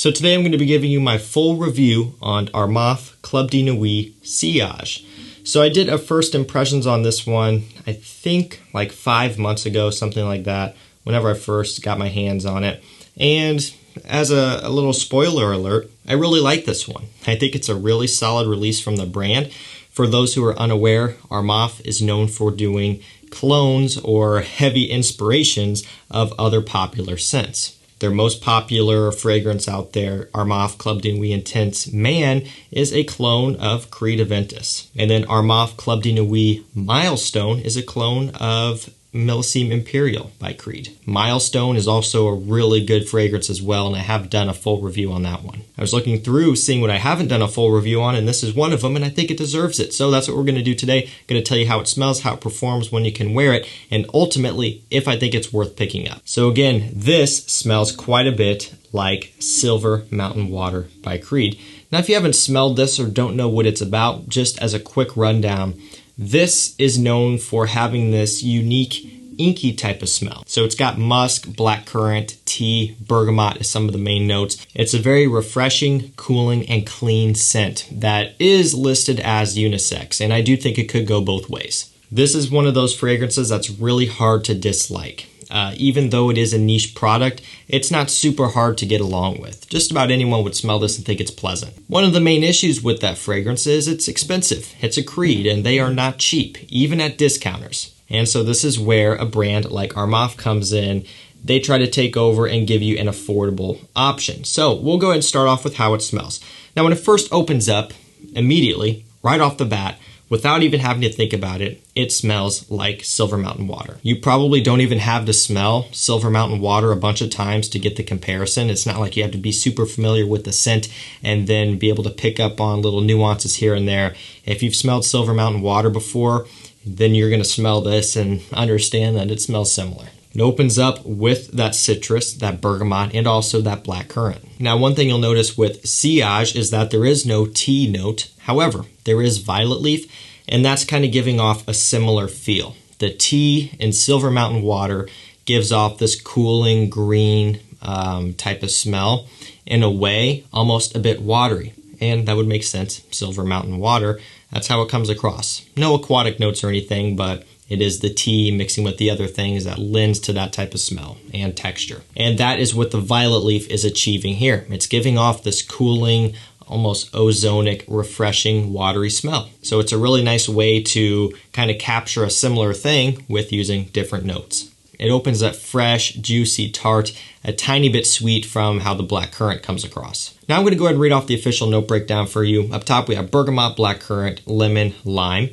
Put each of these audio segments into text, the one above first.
So today I'm going to be giving you my full review on Armaf Club de Nuit Sillage. So I did a first impressions on this one, I think like 5 months ago, something like that, whenever I first got my hands on it. And as a little spoiler alert, I really like this one. I think it's a really solid release from the brand. For those who are unaware, Armaf is known for doing clones or heavy inspirations of other popular scents. Their most popular fragrance out there, Armaf Club de Nuit Intense Man, is a clone of Creed Aventus. And then Armaf Club de Nuit Milestone is a clone of Millésime Imperial by Creed. Milestone is also a really good fragrance as well, and I have done a full review on that one. I was looking through, seeing what I haven't done a full review on, and this is one of them, and I think it deserves it. So that's what we're going to do today. I'm going to tell you how it smells, how it performs, when you can wear it, and ultimately, if I think it's worth picking up. So again, this smells quite a bit like Silver Mountain Water by Creed. Now, if you haven't smelled this or don't know what it's about, just as a quick rundown, this is known for having this unique inky type of smell. So it's got musk, blackcurrant, tea, bergamot as some of the main notes. It's a very refreshing, cooling, and clean scent that is listed as unisex, and I do think it could go both ways. This is one of those fragrances that's really hard to dislike. Even though it is a niche product, it's not super hard to get along with. Just about anyone would smell this and think it's pleasant. One of the main issues with that fragrance is it's expensive. It's a Creed, and they are not cheap, even at discounters. And so this is where a brand like Armaf comes in. They try to take over and give you an affordable option. So we'll go ahead and start off with how it smells. Now, when it first opens up, immediately, right off the bat, without even having to think about it, it smells like Silver Mountain Water. You probably don't even have to smell Silver Mountain Water a bunch of times to get the comparison. It's not like you have to be super familiar with the scent and then be able to pick up on little nuances here and there. If you've smelled Silver Mountain Water before, then you're going to smell this and understand that it smells similar. It opens up with that citrus, that bergamot, and also that blackcurrant. Now, one thing you'll notice with Sillage is that there is no tea note. However, there is violet leaf, and that's kind of giving off a similar feel. The tea in Silver Mountain Water gives off this cooling green type of smell. In a way, almost a bit watery. And that would make sense. Silver Mountain Water, that's how it comes across. No aquatic notes or anything, but it is the tea mixing with the other things that lends to that type of smell and texture. And that is what the violet leaf is achieving here. It's giving off this cooling, almost ozonic, refreshing, watery smell. So it's a really nice way to kind of capture a similar thing with using different notes. It opens up fresh, juicy, tart, a tiny bit sweet from how the blackcurrant comes across. Now I'm going to go ahead and read off the official note breakdown for you. Up top we have bergamot, blackcurrant, lemon, lime,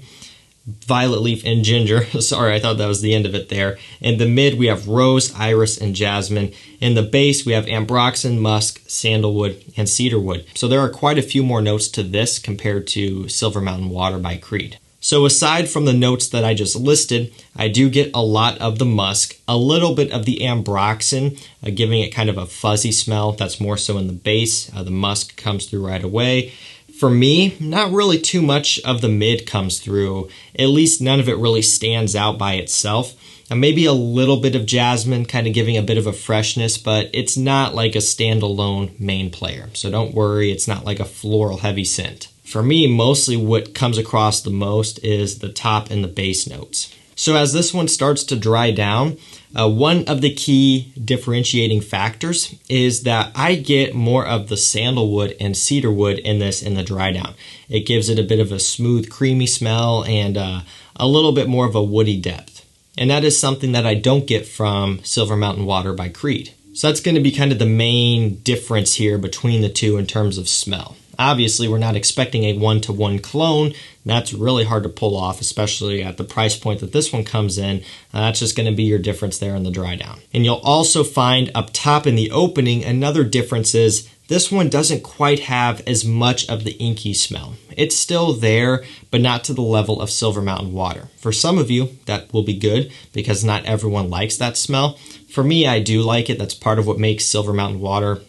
violet leaf, and ginger. Sorry, I thought that was the end of it there. In the mid, we have rose, iris, and jasmine. In the base, we have ambroxan, musk, sandalwood, and cedarwood. So there are quite a few more notes to this compared to Silver Mountain Water by Creed. So aside from the notes that I just listed, I do get a lot of the musk, a little bit of the ambroxan, giving it kind of a fuzzy smell. That's more so in the base. The musk comes through right away. For me, not really too much of the mid comes through. At least none of it really stands out by itself. And maybe a little bit of jasmine, kind of giving a bit of a freshness, but it's not like a standalone main player. So don't worry, it's not like a floral heavy scent. For me, mostly what comes across the most is the top and the base notes. So as this one starts to dry down, one of the key differentiating factors is that I get more of the sandalwood and cedarwood in this in the dry down. It gives it a bit of a smooth, creamy smell and a little bit more of a woody depth. And that is something that I don't get from Silver Mountain Water by Creed. So that's going to be kind of the main difference here between the two in terms of smell. Obviously, we're not expecting a one-to-one clone. That's really hard to pull off, especially at the price point that this one comes in. That's just going to be your difference there in the dry down. And you'll also find up top in the opening, another difference is this one doesn't quite have as much of the inky smell. It's still there, but not to the level of Silver Mountain Water. For some of you, that will be good because not everyone likes that smell. For me, I do like it. That's part of what makes Silver Mountain Water,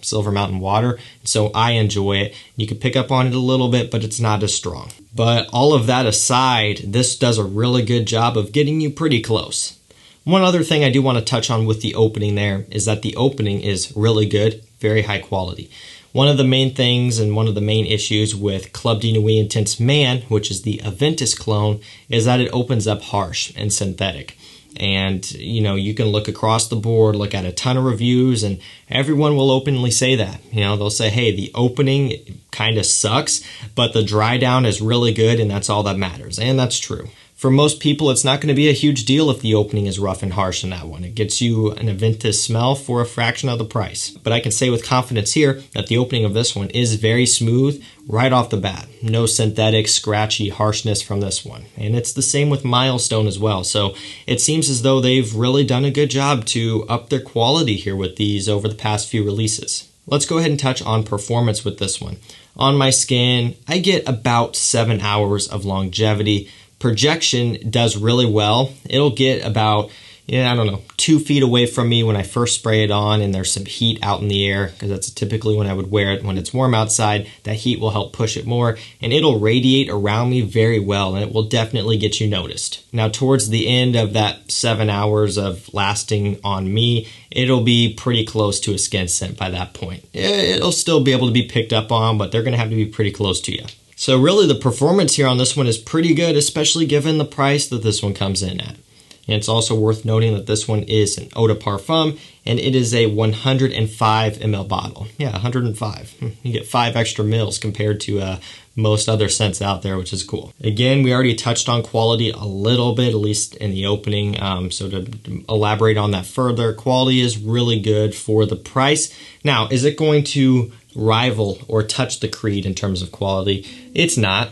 so I enjoy it. You can pick up on it a little bit, but it's not as strong. But all of that aside, this does a really good job of getting you pretty close. One other thing I do want to touch on with the opening there is that the opening is really good, very high quality. One of the main things and one of the main issues with Club de Nuit Intense Man, which is the Aventus clone, is that it opens up harsh and synthetic. And, you can look across the board, look at a ton of reviews, and everyone will openly say that. They'll say, hey, the opening kind of sucks, but the dry down is really good, and that's all that matters. And that's true. For most people, it's not going to be a huge deal if the opening is rough and harsh in that one. It gets you an Aventus smell for a fraction of the price. But I can say with confidence here that the opening of this one is very smooth right off the bat. No synthetic, scratchy harshness from this one. And it's the same with Milestone as well. So it seems as though they've really done a good job to up their quality here with these over the past few releases. Let's go ahead and touch on performance with this one. On my skin, I get about 7 hours of longevity. Projection does really well. It'll get about, 2 feet away from me when I first spray it on and there's some heat out in the air, because that's typically when I would wear it when it's warm outside. That heat will help push it more, and it'll radiate around me very well, and it will definitely get you noticed. Now, towards the end of that 7 hours of lasting on me, it'll be pretty close to a skin scent by that point. It'll still be able to be picked up on, but they're going to have to be pretty close to you. So really the performance here on this one is pretty good, especially given the price that this one comes in at. And it's also worth noting that this one is an eau de parfum, and it is a 105 ml bottle. Yeah, 105. You get 5 extra mils compared to most other scents out there, which is cool. Again, we already touched on quality a little bit, at least in the opening. So to elaborate on that further, quality is really good for the price. Now, is it going to rival or touch the Creed in terms of quality? It's not.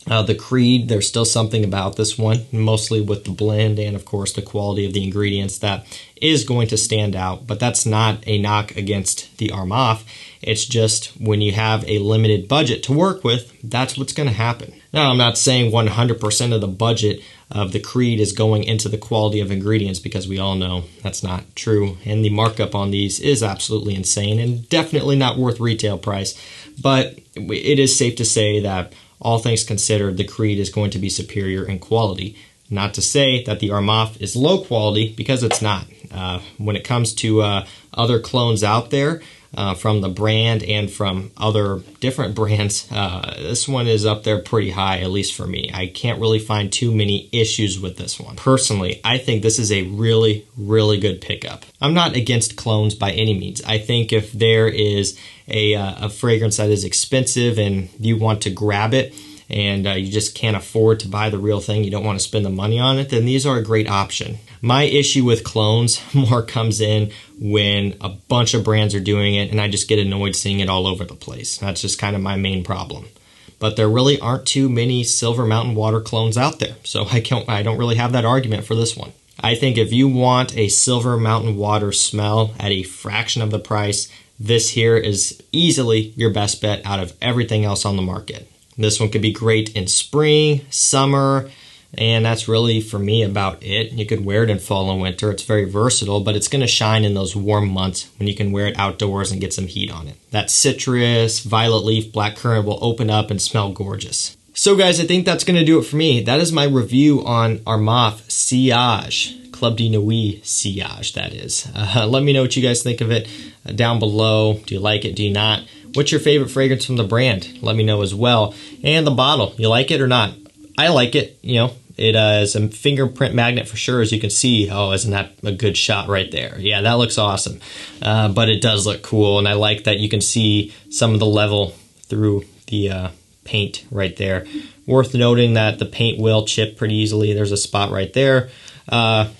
The Creed, there's still something about this one, mostly with the blend and of course the quality of the ingredients, that is going to stand out, but that's not a knock against the Armaf. It's just when you have a limited budget to work with, that's what's going to happen. Now, I'm not saying 100% of the budget of the Creed is going into the quality of ingredients, because we all know that's not true, and the markup on these is absolutely insane and definitely not worth retail price. But it is safe to say that all things considered, the Creed is going to be superior in quality. Not to say that the Armaf is low quality, because it's not. When it comes to other clones out there, from the brand and from other different brands, this one is up there pretty high, at least for me. I can't really find too many issues with this one. Personally, I think this is a really, really good pickup. I'm not against clones by any means. I think if there is a fragrance that is expensive and you want to grab it, and you just can't afford to buy the real thing, you don't want to spend the money on it, then these are a great option. My issue with clones more comes in when a bunch of brands are doing it and I just get annoyed seeing it all over the place. That's just kind of my main problem. But there really aren't too many Silver Mountain Water clones out there, so I don't really have that argument for this one. I think if you want a Silver Mountain Water smell at a fraction of the price, this here is easily your best bet out of everything else on the market. This one could be great in spring, summer, and that's really, for me, about it. You could wear it in fall and winter. It's very versatile, but it's going to shine in those warm months when you can wear it outdoors and get some heat on it. That citrus, violet leaf, blackcurrant will open up and smell gorgeous. So guys, I think that's going to do it for me. That is my review on Armaf Sillage, Club de Nuit Sillage, that is. Let me know what you guys think of it down below. Do you like it? Do you not? What's your favorite fragrance from the brand? Let me know as well. And the bottle, you like it or not? I like it. It is a fingerprint magnet for sure, as you can see. Oh, isn't that a good shot right there? Yeah, that looks awesome. But it does look cool, and I like that you can see some of the level through the paint right there. Worth noting that the paint will chip pretty easily. There's a spot right there.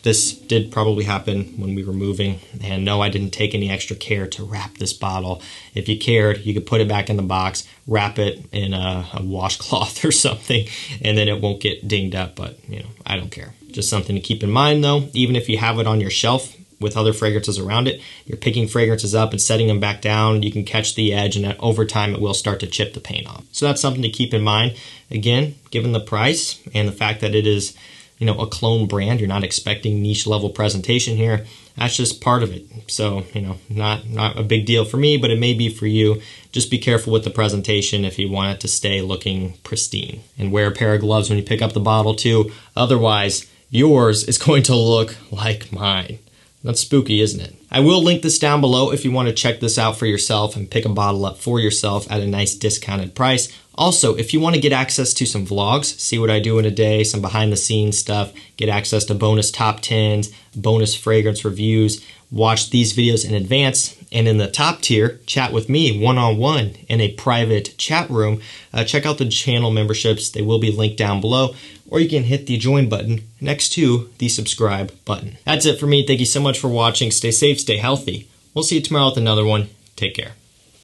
This did probably happen when we were moving, and no, I didn't take any extra care to wrap this bottle. If you cared, you could put it back in the box, wrap it in a washcloth or something, and then it won't get dinged up, but I don't care. Just something to keep in mind though. Even if you have it on your shelf with other fragrances around it, you're picking fragrances up and setting them back down, you can catch the edge, and over time it will start to chip the paint off. So that's something to keep in mind. Again, given the price and the fact that it is a clone brand, you're not expecting niche level presentation here. That's just part of it. So, not a big deal for me, but it may be for you. Just be careful with the presentation if you want it to stay looking pristine. And wear a pair of gloves when you pick up the bottle too. Otherwise, yours is going to look like mine. That's spooky, isn't it? I will link this down below if you want to check this out for yourself and pick a bottle up for yourself at a nice discounted price. Also, if you want to get access to some vlogs, see what I do in a day, some behind the scenes stuff, get access to bonus top 10s, bonus fragrance reviews, watch these videos in advance, and in the top tier, chat with me one-on-one in a private chat room, check out the channel memberships. They will be linked down below, or you can hit the join button next to the subscribe button. That's it for me. Thank you so much for watching. Stay safe, stay healthy. We'll see you tomorrow with another one. Take care.